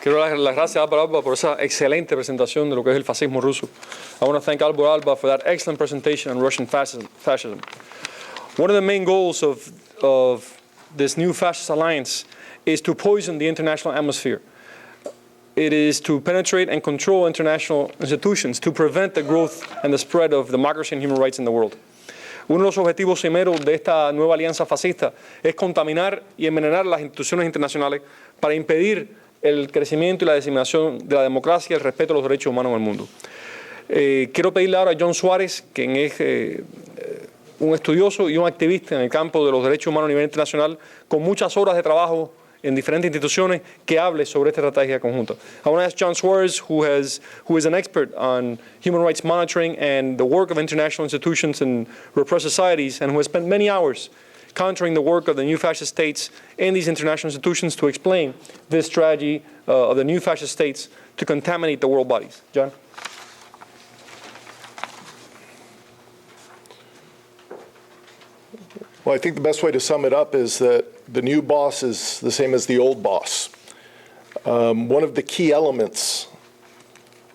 Quiero dar las gracias a Álvaro Alba por esa excelente presentación de lo que es el fascismo ruso. I want to thank Álvaro Alba for that excellent presentation on Russian fascism. One of the main goals of this new fascist alliance is to poison the international atmosphere. It is to penetrate and control international institutions to prevent the growth and the spread of democracy and human rights in the world. Uno de los objetivos primeros de esta nueva alianza fascista es contaminar y envenenar las instituciones internacionales para impedir el crecimiento y la diseminación de la democracia y el respeto a los derechos humanos en el mundo. Quiero pedirle ahora a John Suarez, quien es un estudioso y un activista en el campo de los derechos humanos a nivel internacional, con muchas horas de trabajo en diferentes instituciones, que hable sobre esta estrategia conjunta. I want to ask John Suarez, who is an expert on human rights monitoring and the work of international institutions and repressed societies, and who has spent many hours countering the work of the new fascist states and these international institutions to explain this strategy of the new fascist states to contaminate the world bodies. John? Well, I think the best way to sum it up is that the new boss is the same as the old boss. One of the key elements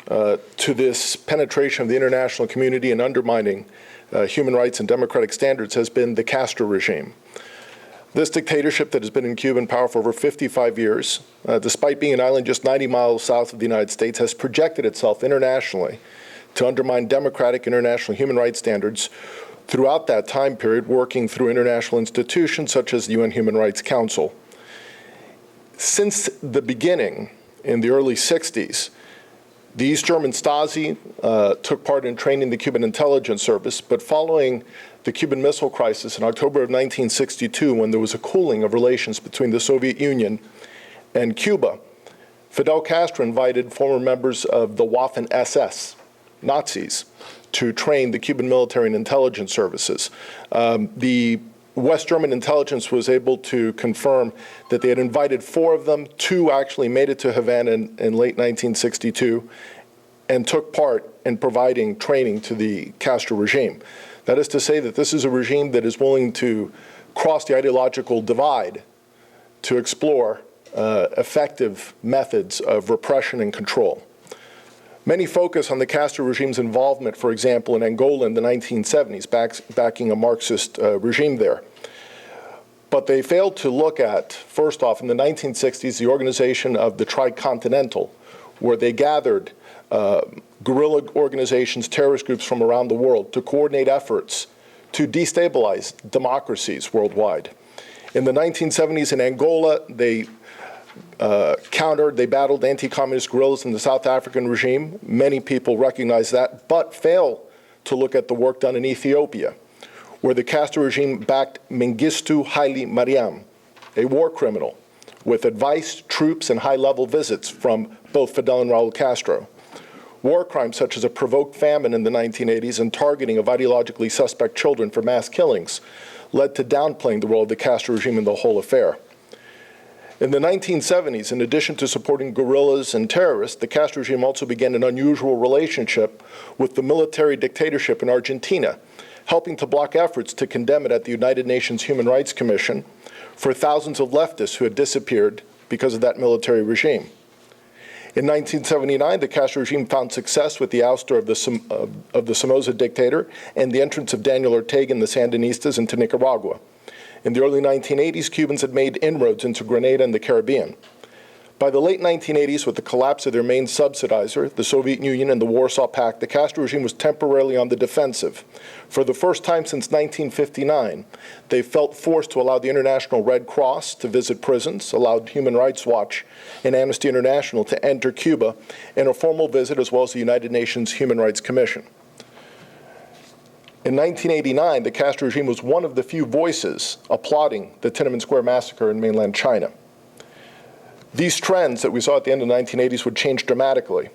to this penetration of the international community and undermining human rights and democratic standards has been the Castro regime. This dictatorship that has been in Cuba in power for over 55 years, despite being an island just 90 miles south of the United States, has projected itself internationally to undermine democratic international human rights standards throughout that time period, working through international institutions such as the UN Human Rights Council. Since the beginning, in the early 60s, the East German Stasi took part in training the Cuban intelligence service, but following the Cuban Missile Crisis in October of 1962, when there was a cooling of relations between the Soviet Union and Cuba, Fidel Castro invited former members of the Waffen-SS, Nazis, to train the Cuban military and intelligence services. The West German intelligence was able to confirm that they had invited 4 of them. 2 actually made it to Havana in late 1962 and took part in providing training to the Castro regime. That is to say that this is a regime that is willing to cross the ideological divide to explore effective methods of repression and control. Many focus on the Castro regime's involvement, for example, in Angola in the 1970s, backing a Marxist regime there. But they failed to look at, first off, in the 1960s, the organization of the Tricontinental, where they gathered guerrilla organizations, terrorist groups from around the world to coordinate efforts to destabilize democracies worldwide. In the 1970s in Angola, they they battled anti-communist guerrillas in the South African regime. Many people recognize that, but fail to look at the work done in Ethiopia, where the Castro regime backed Mengistu Haile Mariam, a war criminal, with advice, troops, and high-level visits from both Fidel and Raul Castro. War crimes such as a provoked famine in the 1980s and targeting of ideologically suspect children for mass killings led to downplaying the role of the Castro regime in the whole affair. In the 1970s, in addition to supporting guerrillas and terrorists, the Castro regime also began an unusual relationship with the military dictatorship in Argentina, helping to block efforts to condemn it at the United Nations Human Rights Commission for thousands of leftists who had disappeared because of that military regime. In 1979, the Castro regime found success with the ouster of the Somoza dictator and the entrance of Daniel Ortega and the Sandinistas into Nicaragua. In the early 1980s, Cubans had made inroads into Grenada and the Caribbean. By the late 1980s, with the collapse of their main subsidizer, the Soviet Union and the Warsaw Pact, the Castro regime was temporarily on the defensive. For the first time since 1959, they felt forced to allow the International Red Cross to visit prisons, allowed Human Rights Watch and Amnesty International to enter Cuba in a formal visit, as well as the United Nations Human Rights Commission. In 1989, the Castro regime was one of the few voices applauding the Tiananmen Square massacre in mainland China. These trends that we saw at the end of the 1980s would change dramatically.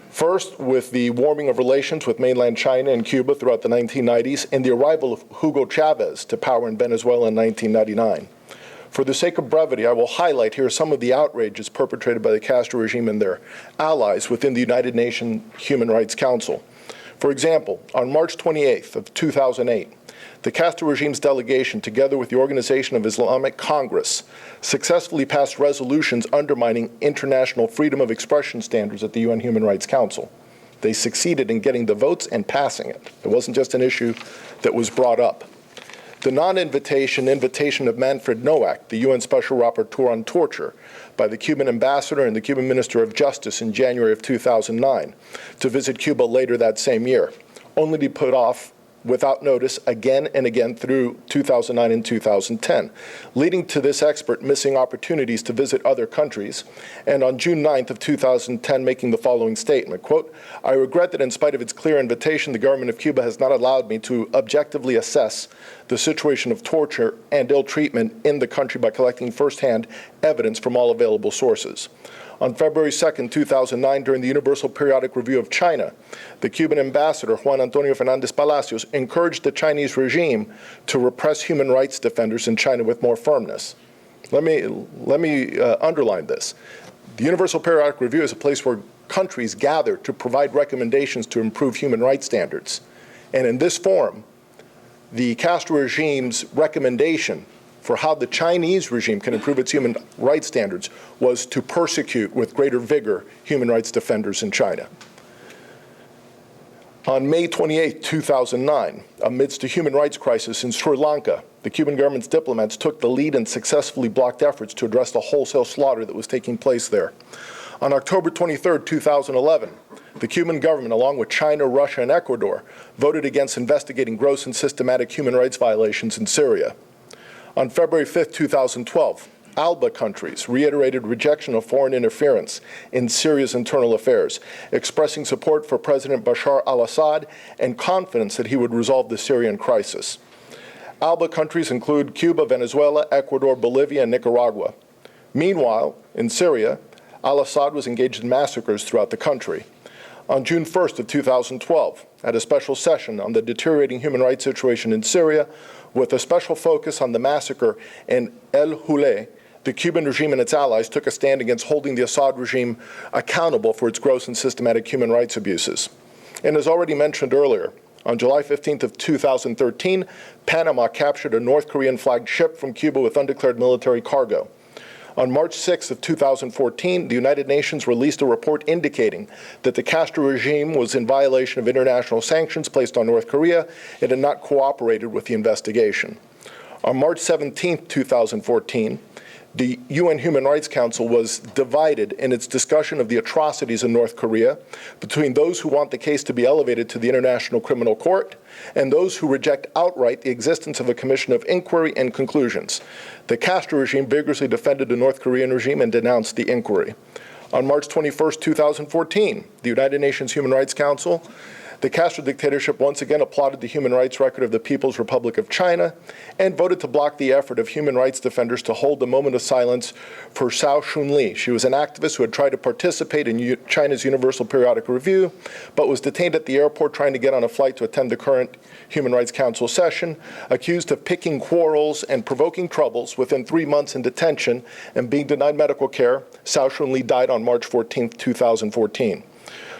First, with the warming of relations with mainland China and Cuba throughout the 1990s, and the arrival of Hugo Chavez to power in Venezuela in 1999. For the sake of brevity, I will highlight here some of the outrages perpetrated by the Castro regime and their allies within the United Nations Human Rights Council. For example, on March 28th of 2008, The Castro regime's delegation, together with the Organization of Islamic Congress, successfully passed resolutions undermining international freedom of expression standards at the UN Human Rights Council. They succeeded in getting the votes and passing it. It wasn't just an issue that was brought up. The invitation of Manfred Nowak, the UN Special Rapporteur on Torture, by the Cuban ambassador and the Cuban Minister of Justice in January of 2009 to visit Cuba later that same year, only to be put off without notice again and again through 2009 and 2010, leading to this expert missing opportunities to visit other countries, and on June 9th of 2010 making the following statement, quote, "I regret that in spite of its clear invitation, the government of Cuba has not allowed me to objectively assess the situation of torture and ill treatment in the country by collecting firsthand evidence from all available sources." On February 2nd, 2009, during the Universal Periodic Review of China, the Cuban ambassador, Juan Antonio Fernandez Palacios, encouraged the Chinese regime to repress human rights defenders in China with more firmness. Let me underline this. The Universal Periodic Review is a place where countries gather to provide recommendations to improve human rights standards. And in this forum, the Castro regime's recommendation for how the Chinese regime can improve its human rights standards was to persecute with greater vigor human rights defenders in China. On May 28, 2009, amidst a human rights crisis in Sri Lanka, the Cuban government's diplomats took the lead and successfully blocked efforts to address the wholesale slaughter that was taking place there. On October 23, 2011, the Cuban government, along with China, Russia, and Ecuador, voted against investigating gross and systematic human rights violations in Syria. On February 5, 2012, ALBA countries reiterated rejection of foreign interference in Syria's internal affairs, expressing support for President Bashar al-Assad and confidence that he would resolve the Syrian crisis. ALBA countries include Cuba, Venezuela, Ecuador, Bolivia, and Nicaragua. Meanwhile, in Syria, al-Assad was engaged in massacres throughout the country. On June 1st of 2012, at a special session on the deteriorating human rights situation in Syria, with a special focus on the massacre in El Houlé, the Cuban regime and its allies took a stand against holding the Assad regime accountable for its gross and systematic human rights abuses. And as already mentioned earlier, on July 15th of 2013, Panama captured a North Korean flagged ship from Cuba with undeclared military cargo. On March 6th of 2014, the United Nations released a report indicating that the Castro regime was in violation of international sanctions placed on North Korea and had not cooperated with the investigation. On March 17th, 2014, the UN Human Rights Council was divided in its discussion of the atrocities in North Korea between those who want the case to be elevated to the International Criminal Court and those who reject outright the existence of a commission of inquiry and conclusions. The Castro regime vigorously defended the North Korean regime and denounced the inquiry. On March 21st, 2014, the United Nations Human Rights Council, the Castro dictatorship once again applauded the human rights record of the People's Republic of China and voted to block the effort of human rights defenders to hold a moment of silence for Zhao Xunli. She was an activist who had tried to participate in China's Universal Periodic Review, but was detained at the airport trying to get on a flight to attend the current Human Rights Council session, accused of picking quarrels and provoking troubles. Within 3 months in detention and being denied medical care, Zhao Xunli died on March 14, 2014.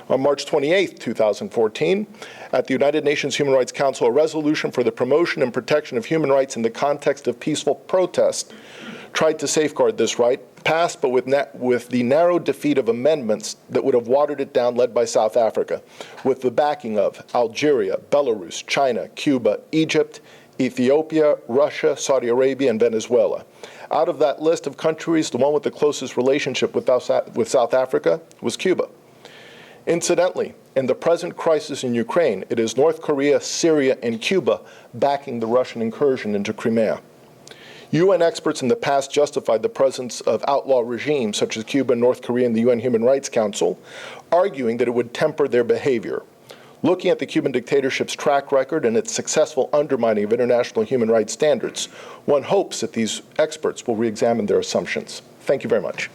On March 28, 2014, at the United Nations Human Rights Council, a resolution for the promotion and protection of human rights in the context of peaceful protest tried to safeguard this right, passed but with the narrow defeat of amendments that would have watered it down, led by South Africa, with the backing of Algeria, Belarus, China, Cuba, Egypt, Ethiopia, Russia, Saudi Arabia, and Venezuela. Out of that list of countries, the one with the closest relationship with South Africa was Cuba. Incidentally, in the present crisis in Ukraine, it is North Korea, Syria, and Cuba backing the Russian incursion into Crimea. UN experts in the past justified the presence of outlaw regimes such as Cuba and North Korea in the UN Human Rights Council, arguing that it would temper their behavior. Looking at the Cuban dictatorship's track record and its successful undermining of international human rights standards, one hopes that these experts will re-examine their assumptions. Thank you very much.